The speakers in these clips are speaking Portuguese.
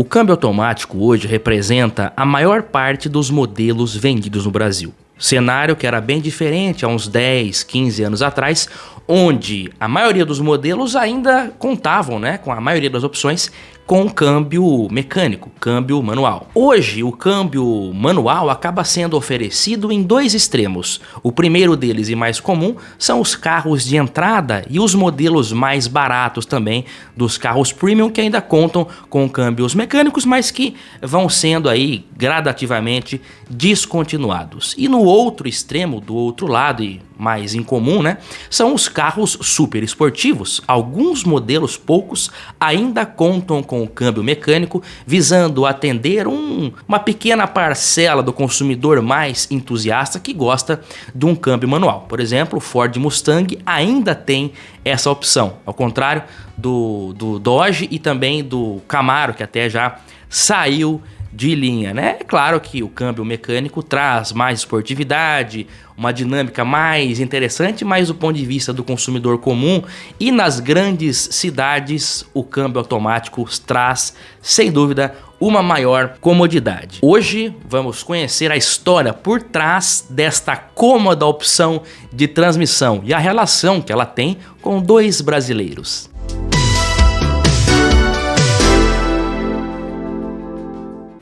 O câmbio automático hoje representa a maior parte dos modelos vendidos no Brasil. Cenário que era bem diferente há uns 10, 15 anos atrás, onde a maioria dos modelos ainda contavam, com a maioria das opções, com câmbio mecânico, câmbio manual. Hoje, o câmbio manual acaba sendo oferecido em dois extremos. O primeiro deles e mais comum são os carros de entrada e os modelos mais baratos também dos carros premium que ainda contam com câmbios mecânicos, mas que vão sendo aí gradativamente descontinuados. E no outro extremo, do outro lado e mais incomum, são os carros super esportivos. Alguns modelos, poucos, ainda contam com o câmbio mecânico, visando atender uma pequena parcela do consumidor mais entusiasta que gosta de um câmbio manual. Por exemplo, o Ford Mustang ainda tem essa opção, ao contrário do Dodge e também do Camaro, que até já saiu de linha, É claro que o câmbio mecânico traz mais esportividade, uma dinâmica mais interessante, mas do ponto de vista do consumidor comum e nas grandes cidades, o câmbio automático traz, sem dúvida, uma maior comodidade. Hoje vamos conhecer a história por trás desta cômoda opção de transmissão e a relação que ela tem com dois brasileiros.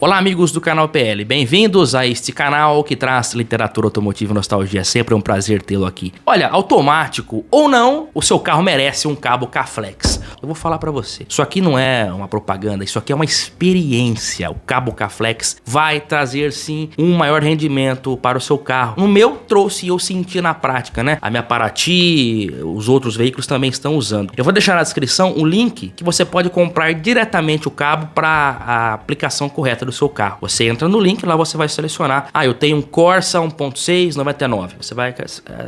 Olá amigos do canal PL, bem-vindos a este canal que traz literatura automotiva e nostalgia, sempre um prazer tê-lo aqui. Olha, automático ou não, o seu carro merece um cabo K-Flex. Eu vou falar pra você, isso aqui não é uma propaganda, isso aqui é uma experiência. O cabo K-Flex vai trazer sim um maior rendimento para o seu carro. No meu trouxe e eu senti na prática, A minha Paraty, os outros veículos também estão usando. Eu vou deixar na descrição um link que você pode comprar diretamente o cabo para a aplicação correta do seu carro. Você entra no link, lá você vai selecionar, eu tenho um Corsa 1.6 99. Você vai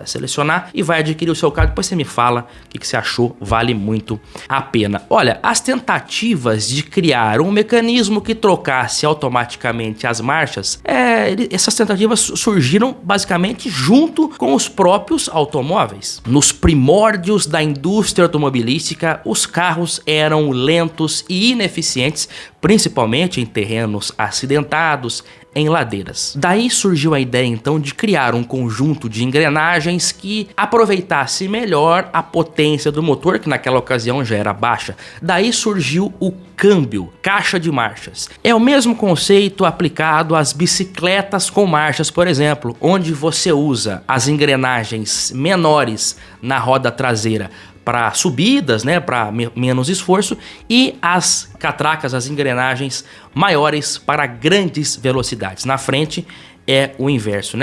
selecionar e vai adquirir o seu carro. Depois você me fala o que você achou, vale muito a pena. Olha, as tentativas de criar um mecanismo que trocasse automaticamente as marchas, essas tentativas surgiram basicamente junto com os próprios automóveis. Nos primórdios da indústria automobilística, os carros eram lentos e ineficientes, principalmente em terrenos acidentados, em ladeiras. Daí surgiu a ideia então de criar um conjunto de engrenagens que aproveitasse melhor a potência do motor, que naquela ocasião já era baixa. Daí surgiu o câmbio, caixa de marchas. É o mesmo conceito aplicado às bicicletas com marchas, por exemplo, onde você usa as engrenagens menores na roda traseira para subidas, para menos esforço, e as catracas, as engrenagens maiores para grandes velocidades. Na frente é o inverso,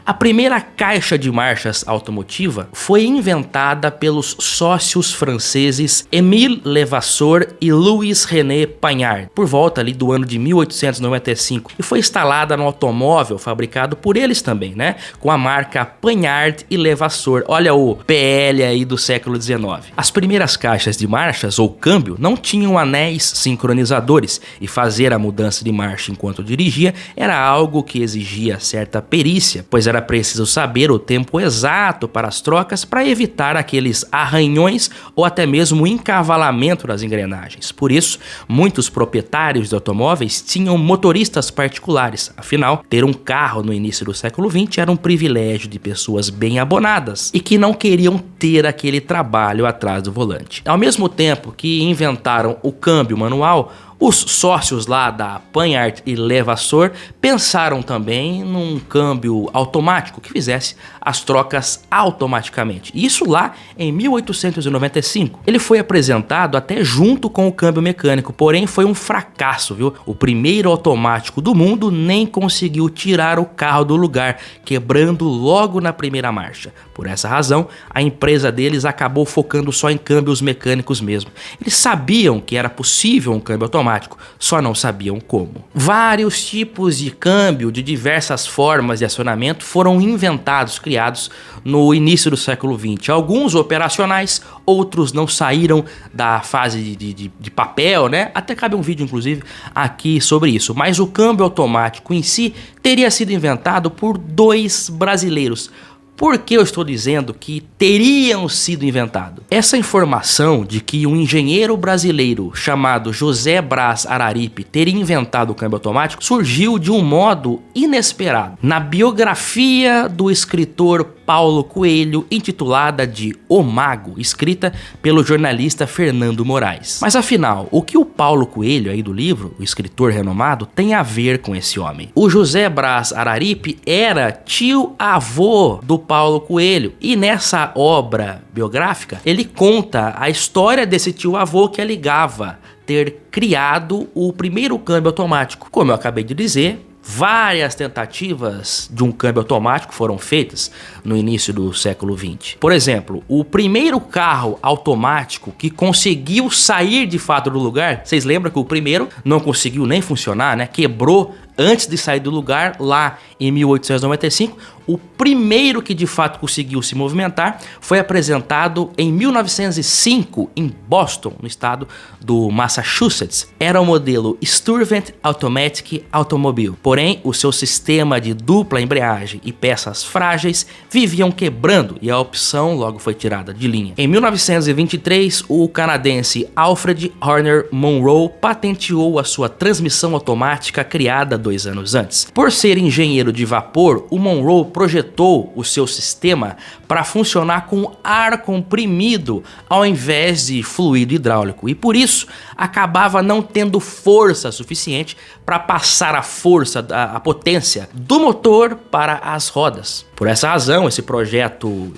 A primeira caixa de marchas automotiva foi inventada pelos sócios franceses Émile Levasseur e Louis René Pagnard, por volta ali do ano de 1895, e foi instalada no automóvel fabricado por eles também, Com a marca Pagnard e Levasseur. Olha o PL aí do século XIX. As primeiras caixas de marchas ou câmbio não tinham anéis sincronizadores, e fazer a mudança de marcha enquanto dirigia era algo que exigia certa perícia, pois era preciso saber o tempo exato para as trocas para evitar aqueles arranhões ou até mesmo o encavalamento das engrenagens. Por isso, muitos proprietários de automóveis tinham motoristas particulares. Afinal, ter um carro no início do século XX era um privilégio de pessoas bem abonadas e que não queriam ter aquele trabalho atrás do volante. Ao mesmo tempo que inventaram o câmbio manual, os sócios lá da Pagnard e Levasseur pensaram também num câmbio automático que fizesse as trocas automaticamente. Isso lá em 1895. Ele foi apresentado até junto com o câmbio mecânico, porém foi um fracasso, viu? O primeiro automático do mundo nem conseguiu tirar o carro do lugar, quebrando logo na primeira marcha. Por essa razão, a empresa deles acabou focando só em câmbios mecânicos mesmo. Eles sabiam que era possível um câmbio automático, só não sabiam como. Vários tipos de câmbio de diversas formas de acionamento foram inventados, criados no início do século XX. Alguns operacionais, outros não saíram da fase de papel, Até cabe um vídeo, inclusive, aqui sobre isso. Mas o câmbio automático em si teria sido inventado por dois brasileiros, Por que eu estou dizendo que teriam sido inventados? Essa informação de que um engenheiro brasileiro chamado José Braz Araripe teria inventado o câmbio automático surgiu de um modo inesperado. Na biografia do escritor Paulo Coelho, intitulada de O Mago, escrita pelo jornalista Fernando Moraes. Mas afinal, o que o Paulo Coelho aí do livro, o escritor renomado, tem a ver com esse homem? O José Braz Araripe era tio-avô do Paulo Coelho e nessa obra biográfica ele conta a história desse tio-avô que alegava ter criado o primeiro câmbio automático. Como eu acabei de dizer, várias tentativas de um câmbio automático foram feitas no início do século XX. Por exemplo, o primeiro carro automático que conseguiu sair de fato do lugar, vocês lembram que o primeiro não conseguiu nem funcionar, né? Quebrou antes de sair do lugar lá em 1895. O primeiro que de fato conseguiu se movimentar foi apresentado em 1905 em Boston, no estado do Massachusetts. Era o modelo Stuyvesant Automatic Automobile. Porém, o seu sistema de dupla embreagem e peças frágeis viviam quebrando e a opção logo foi tirada de linha. Em 1923, o canadense Alfred Horner Monroe patenteou a sua transmissão automática criada 2 anos antes. Por ser engenheiro de vapor, o Monroe projetou o seu sistema para funcionar com ar comprimido ao invés de fluido hidráulico e por isso acabava não tendo força suficiente para passar a força, a potência do motor para as rodas. Por essa razão, esse projeto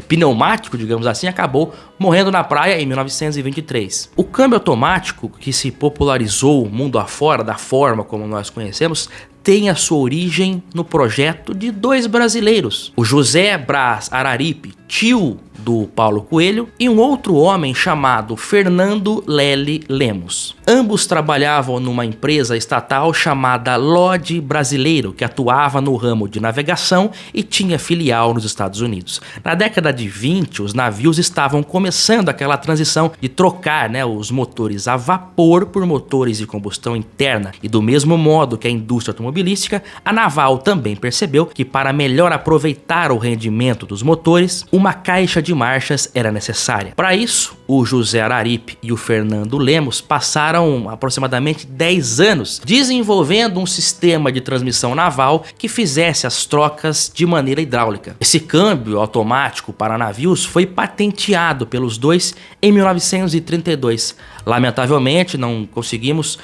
pneumático, digamos assim, acabou morrendo na praia em 1923. O câmbio automático, que se popularizou mundo afora da forma como nós conhecemos, tem a sua origem no projeto de 2 brasileiros, o José Braz Araripe, tio do Paulo Coelho, e um outro homem chamado Fernando Lely Lemos. Ambos trabalhavam numa empresa estatal chamada Lode Brasileiro, que atuava no ramo de navegação e tinha filial nos Estados Unidos. Na década de 20, os navios estavam começando aquela transição de trocar, os motores a vapor por motores de combustão interna, e do mesmo modo que a indústria automobilística, a naval também percebeu que para melhor aproveitar o rendimento dos motores, uma caixa de marchas era necessária. Para isso, o José Araripe e o Fernando Lemos passaram aproximadamente 10 anos desenvolvendo um sistema de transmissão naval que fizesse as trocas de maneira hidráulica. Esse câmbio automático para navios foi patenteado pelos dois em 1932. Lamentavelmente, não conseguimos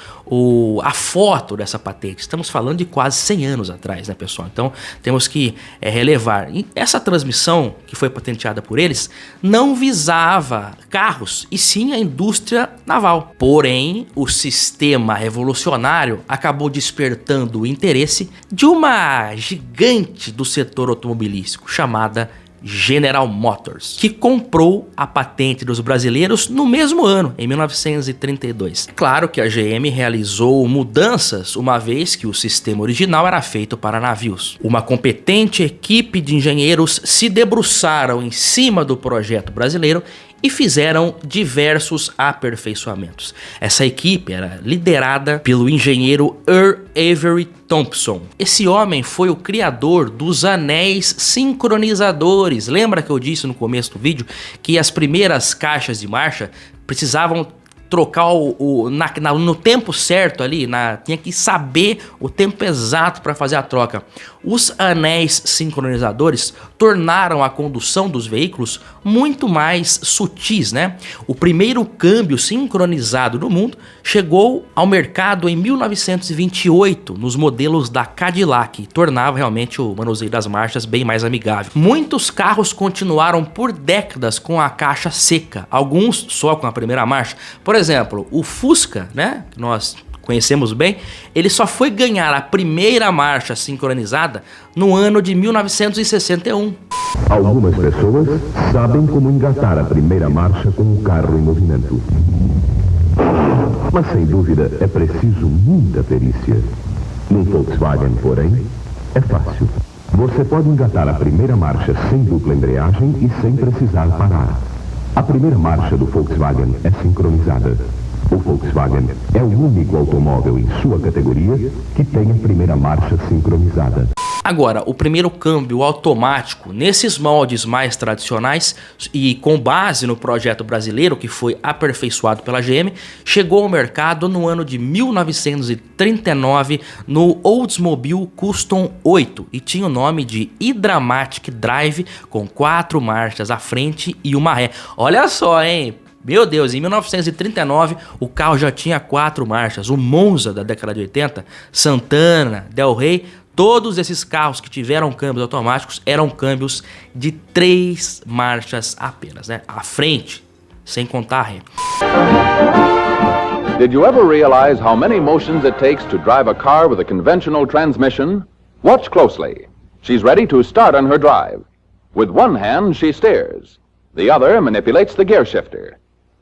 a foto dessa patente. Estamos falando de quase 100 anos atrás, né, pessoal? Então, temos que relevar. E essa transmissão que foi patenteada por eles não visava carros, e sim a indústria naval. Porém, o sistema revolucionário acabou despertando o interesse de uma gigante do setor automobilístico chamada General Motors, que comprou a patente dos brasileiros no mesmo ano, em 1932. Claro que a GM realizou mudanças, uma vez que o sistema original era feito para navios. Uma competente equipe de engenheiros se debruçaram em cima do projeto brasileiro e fizeram diversos aperfeiçoamentos. Essa equipe era liderada pelo engenheiro Earl Avery Thompson. Esse homem foi o criador dos anéis sincronizadores. Lembra que eu disse no começo do vídeo que as primeiras caixas de marcha precisavam trocar no tempo certo ali, tinha que saber o tempo exato para fazer a troca. Os anéis sincronizadores tornaram a condução dos veículos muito mais sutis, né? O primeiro câmbio sincronizado no mundo chegou ao mercado em 1928 nos modelos da Cadillac, e tornava realmente o manuseio das marchas bem mais amigável. Muitos carros continuaram por décadas com a caixa seca, alguns só com a primeira marcha. Por exemplo, o Fusca, né, que nós conhecemos bem, ele só foi ganhar a primeira marcha sincronizada no ano de 1961. Algumas pessoas sabem como engatar a primeira marcha com o carro em movimento. Mas sem dúvida é preciso muita perícia. Num Volkswagen, porém, é fácil. Você pode engatar a primeira marcha sem dupla embreagem e sem precisar parar. A primeira marcha do Volkswagen é sincronizada. O Volkswagen é o único automóvel em sua categoria que tem a primeira marcha sincronizada. Agora, o primeiro câmbio automático, nesses moldes mais tradicionais e com base no projeto brasileiro que foi aperfeiçoado pela GM, chegou ao mercado no ano de 1939 no Oldsmobile Custom 8 e tinha o nome de iDramatic Drive com 4 marchas à frente e uma ré. Olha só, hein? Meu Deus, em 1939 o carro já tinha 4 marchas. O Monza da década de 80, Santana, Del Rey, todos esses carros que tiveram câmbios automáticos eram câmbios de 3 marchas apenas, né? À frente, sem contar a ré. Did you ever realize how many motions it takes to drive a car with a conventional transmission? Watch closely. She's ready to start on her drive. With one hand, she steers. The other manipulates the gear shifter.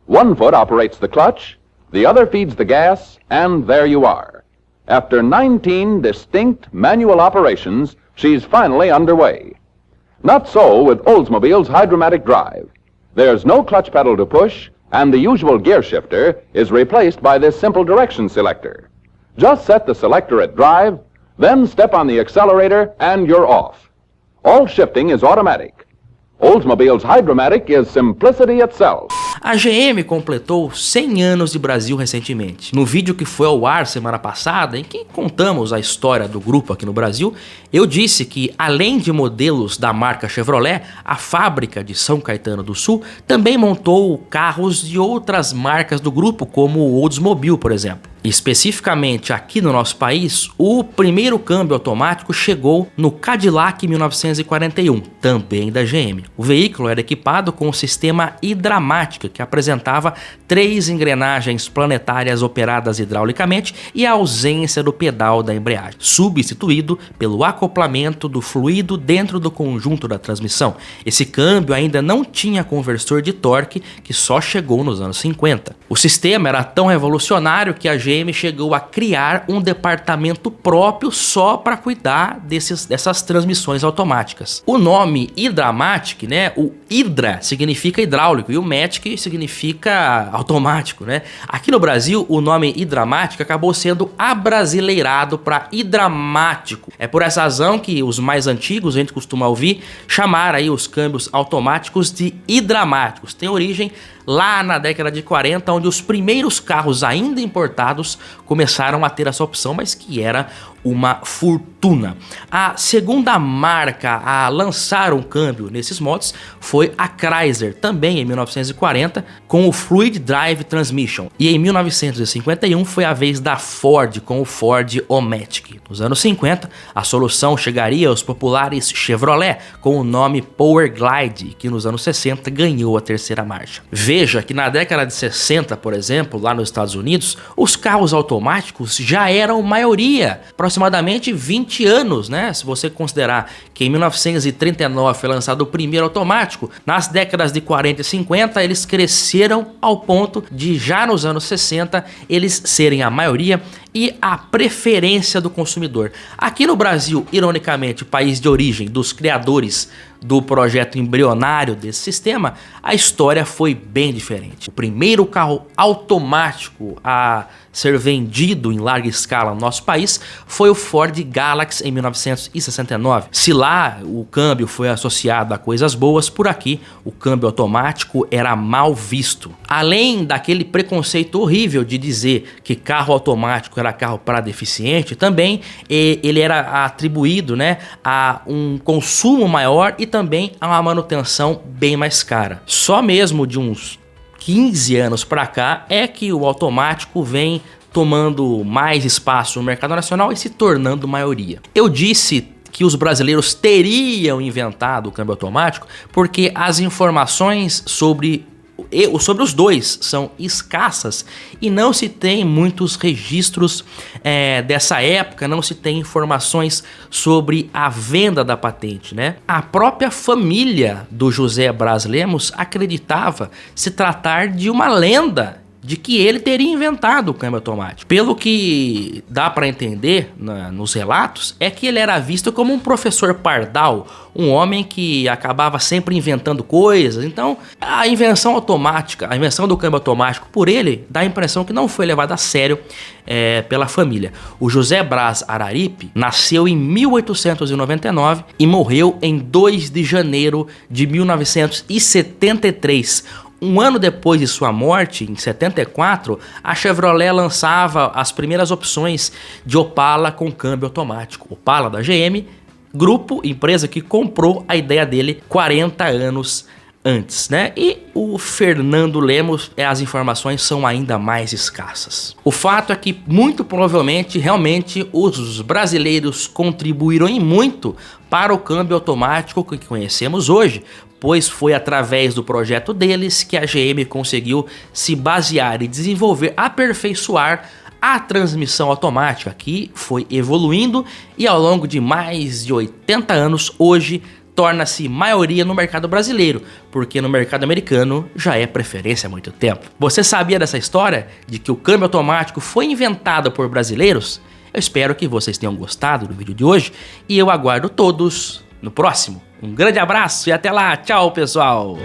One foot operates the clutch, the other feeds the gas, and there you are. After 19 distinct manual operations, she's finally underway. Not so with Oldsmobile's Hydromatic Drive. There's no clutch pedal to push, and the usual gear shifter is replaced by this simple direction selector. Just set the selector at drive, then step on the accelerator, and you're off. All shifting is automatic. Oldsmobile's Hydromatic is simplicity itself. A GM completou 100 anos de Brasil recentemente. No vídeo que foi ao ar semana passada, em que contamos a história do grupo aqui no Brasil, eu disse que, além de modelos da marca Chevrolet, a fábrica de São Caetano do Sul também montou carros de outras marcas do grupo, como o Oldsmobile, por exemplo. Especificamente aqui no nosso país, o primeiro câmbio automático chegou no Cadillac 1941, também da GM. O veículo era equipado com o sistema iDramatic, que apresentava 3 engrenagens planetárias operadas hidraulicamente e a ausência do pedal da embreagem, substituído pelo acoplamento do fluido dentro do conjunto da transmissão. Esse câmbio ainda não tinha conversor de torque, que só chegou nos anos 50. O sistema era tão revolucionário que a GM chegou a criar um departamento próprio só para cuidar dessas transmissões automáticas. O nome iDramatic, né? O Hydra significa hidráulico e o Matic significa automático, né? Aqui no Brasil, o nome iDramatic acabou sendo abrasileirado para idramático. É por essa razão que os mais antigos, a gente costuma ouvir chamar aí os câmbios automáticos de idramáticos. Tem origem lá na década de 40, onde os primeiros carros ainda importados começaram a ter essa opção, mas que era uma fortuna. A segunda marca a lançar um câmbio nesses modos foi a Chrysler, também em 1940, com o Fluid Drive Transmission. E em 1951 foi a vez da Ford, com o Ford O-Matic. Nos anos 50, a solução chegaria aos populares Chevrolet, com o nome Power Glide, que nos anos 60 ganhou a terceira marcha. Veja que na década de 60, por exemplo, lá nos Estados Unidos, os carros automáticos já eram maioria, aproximadamente 20 anos, né? Se você considerar que em 1939 foi lançado o primeiro automático, nas décadas de 40 e 50 eles cresceram ao ponto de já nos anos 60 eles serem a maioria e a preferência do consumidor. Aqui no Brasil, ironicamente, país de origem dos criadores do projeto embrionário desse sistema, a história foi bem diferente. O primeiro carro automático a ser vendido em larga escala no nosso país foi o Ford Galaxy em 1969. Se lá o câmbio foi associado a coisas boas, por aqui o câmbio automático era mal visto. Além daquele preconceito horrível de dizer que carro automático era carro para deficiente, também ele era atribuído, né, a um consumo maior e também a uma manutenção bem mais cara. Só mesmo de uns 15 anos para cá é que o automático vem tomando mais espaço no mercado nacional e se tornando maioria. Eu disse que os brasileiros teriam inventado o câmbio automático porque as informações sobre os dois são escassas e não se tem muitos registros dessa época, não se tem informações sobre a venda da patente, né? A própria família do José Braz Lemos acreditava se tratar de uma lenda de que ele teria inventado o câmbio automático. Pelo que dá para entender nos relatos, é que ele era visto como um professor pardal, um homem que acabava sempre inventando coisas. Então, a invenção automática, a invenção do câmbio automático por ele, dá a impressão que não foi levada a sério pela família. O José Braz Araripe nasceu em 1899 e morreu em 2 de janeiro de 1973. Um ano depois de sua morte, em 74, a Chevrolet lançava as primeiras opções de Opala com câmbio automático. Opala da GM, grupo, empresa que comprou a ideia dele 40 anos antes, né? E o Fernando Lemos, as informações são ainda mais escassas. O fato é que, muito provavelmente, realmente, os brasileiros contribuíram em muito para o câmbio automático que conhecemos hoje, pois foi através do projeto deles que a GM conseguiu se basear e desenvolver, aperfeiçoar a transmissão automática, que foi evoluindo e ao longo de mais de 80 anos, hoje torna-se maioria no mercado brasileiro, porque no mercado americano já é preferência há muito tempo. Você sabia dessa história de que o câmbio automático foi inventado por brasileiros? Eu espero que vocês tenham gostado do vídeo de hoje e eu aguardo todos no próximo. Um grande abraço e até lá. Tchau, pessoal!